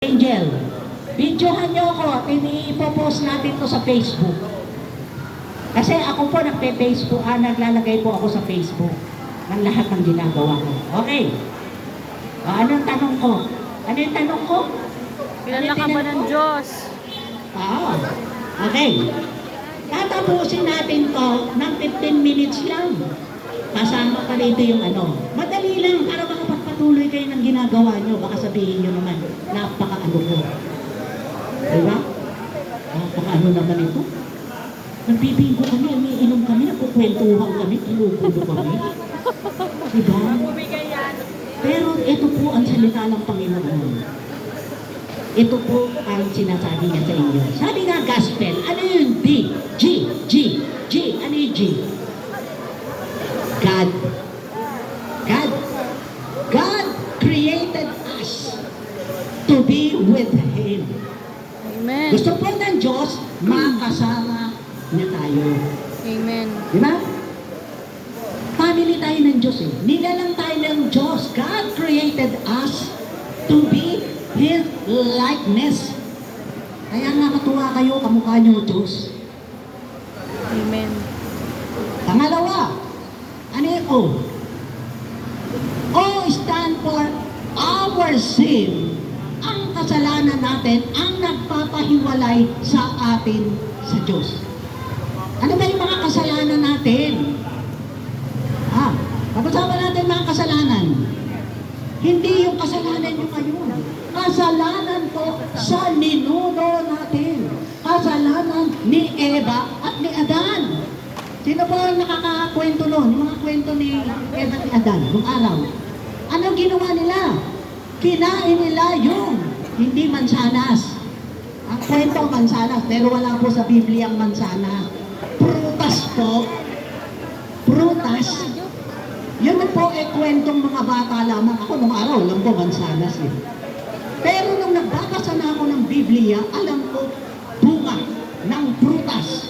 Angel, videohan niyo ako at i-post natin to sa Facebook. Kasi ako po nagpe-Facebook, naglalagay po ako sa Facebook ng lahat ng ginagawa ko. Okay. Anong tanong ko? Ano yung tanong ko? Kilala ka ba ng Diyos? Okay. Tatapusin natin to ng 15 minutes lang. Kasama pa rito yung madali lang para makapagpatuloy kayo ng ginagawa nyo. Baka sabihin nyo naman, napaka-ano ko. Diba? Napaka-ano naman ito. Nagbibinggo kami, umiinom kami, nagkukwentuhan kami, kinugulo kami. Diba? Pero ito po ang salita ng Panginoon. Ito po ang sinasabi niya sa inyo. Sabi nga gospel, ano yung D? G. Ano yung G? God. God created us to be with Him. Amen. Gusto po ng Diyos, makasama niya tayo. Amen. Diba? Family tayo ng Diyos eh. Nilalang tayo ng Diyos. God created us to be His likeness. Kaya nakatuwa kayo, kamukha niyo Diyos. Amen. Pangalawa, ano yung O? O stand for our sin. Ang kasalanan natin ang nagpapahiwalay sa atin sa Diyos. Ano ba yung mga kasalanan natin? Pag-usapan natin mga kasalanan. Hindi yung kasalanan nyo ngayon. Kasalanan po sa ninuno natin. Kasalanan ni Eva at ni Adan. Sino po ang nakakakwento nun? Yung mga kwento ni Eva at ni Adan, nung araw. Anong ginawa nila? Kinain nila yung hindi mansanas. Ang kwento mansanas, pero wala po sa Biblia ang mansanas. Prutas po. Prutas. Yun po kwentong mga bata lamang. Ako nung araw, alam ko mansanas eh. Pero nung nagbabasa na ako ng Biblia, alam ko bunga ng prutas,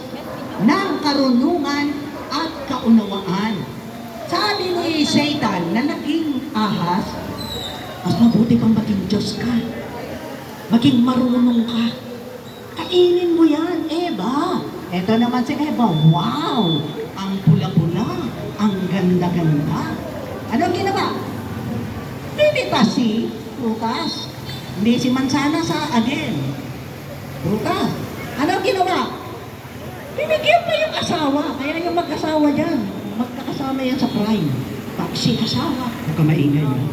ng karunungan at kaunawaan. Sabi ni Satan na naging ahas, mas mabuti kang maging Diyos ka. Maging marunong ka. Kainin mo yan, Eva. Eto naman si Eva, wow! Ang pula-pula, ang ganda-ganda. Anong ginawa? Pinita si prutas. Hindi si mansana sa again. Prutas. Anong ginawa? Binigyan pa yung asawa. Kaya yung mag-asawa dyan, magkakasama yan sa prime. Pag si asawa, magkamaingay yan.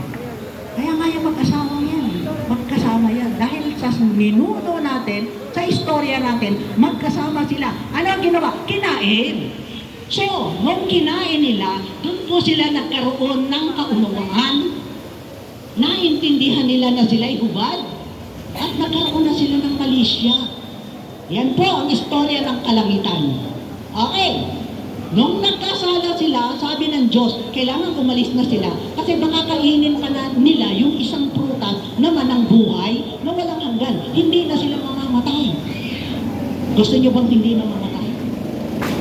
Kaya nga yung mag-asawa yan, magkasama yan. Dahil sa minuto natin, sa istorya natin, magkasama sila. Ano ang ginawa? Kinain. So, nung kinain nila, doon po sila nagkaroon ng kaunawaan. Naintindihan nila na sila'y hubad. At nagkaroon na sila ng malisya. Yan po ang istorya ng kalangitan. Okay. Nung nagkasala sila, sabi ng Diyos, kailangan umalis na sila. Kasi baka kainin pa na nila yung isang prutas na manang buhay na walang hanggan. Hindi na sila mamamatay. Gusto niyo bang hindi na mamamatay?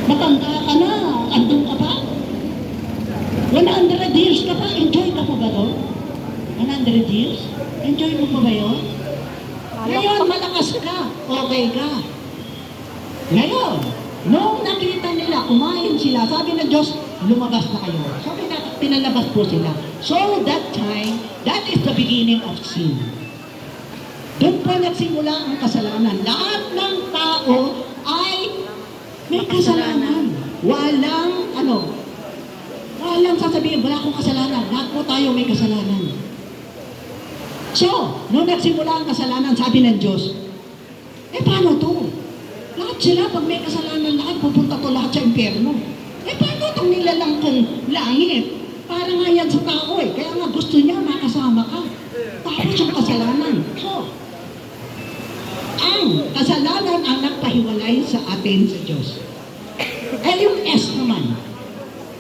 Matanda ka na, andun ka pa? 100 years ka pa, enjoy ka pa ba to? 100 years? Enjoy mo pa ba yun? Ngayon, malakas ka, okay ka. Ngayon, nung nakita nila, kumain sila, sabi ng Diyos, lumabas na kayo. Sabi na, pinalabas po sila. So that time, that is the beginning of sin. Doon po nagsimula ang kasalanan. Lahat ng tao ay may kasalanan. Walang sasabihin, wala akong kasalanan. Lahat po tayo may kasalanan. So, nung nagsimula ang kasalanan, sabi ng Diyos, paano to? Lahat sila, pag may kasalanan lahat, pupunta to lahat sa impyerno. Paano itong nilalang kong langit? Para nga yan sa tao eh. Kaya nga gusto niya makasama ka. Tapos yung kasalanan. So, ang kasalanan ang nagpahiwalay sa atin sa Diyos. Yung S naman.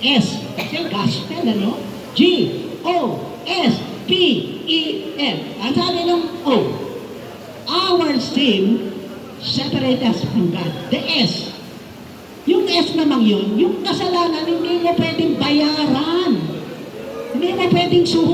S. Kasi gospel, ano? G-O-S-P-E-L. Ang sabi ng O, our sin separate us from God. The S. Yung S naman yun, yung kasalanan, hindi mo pwedeng bayaran. Hindi mo pwedeng suho.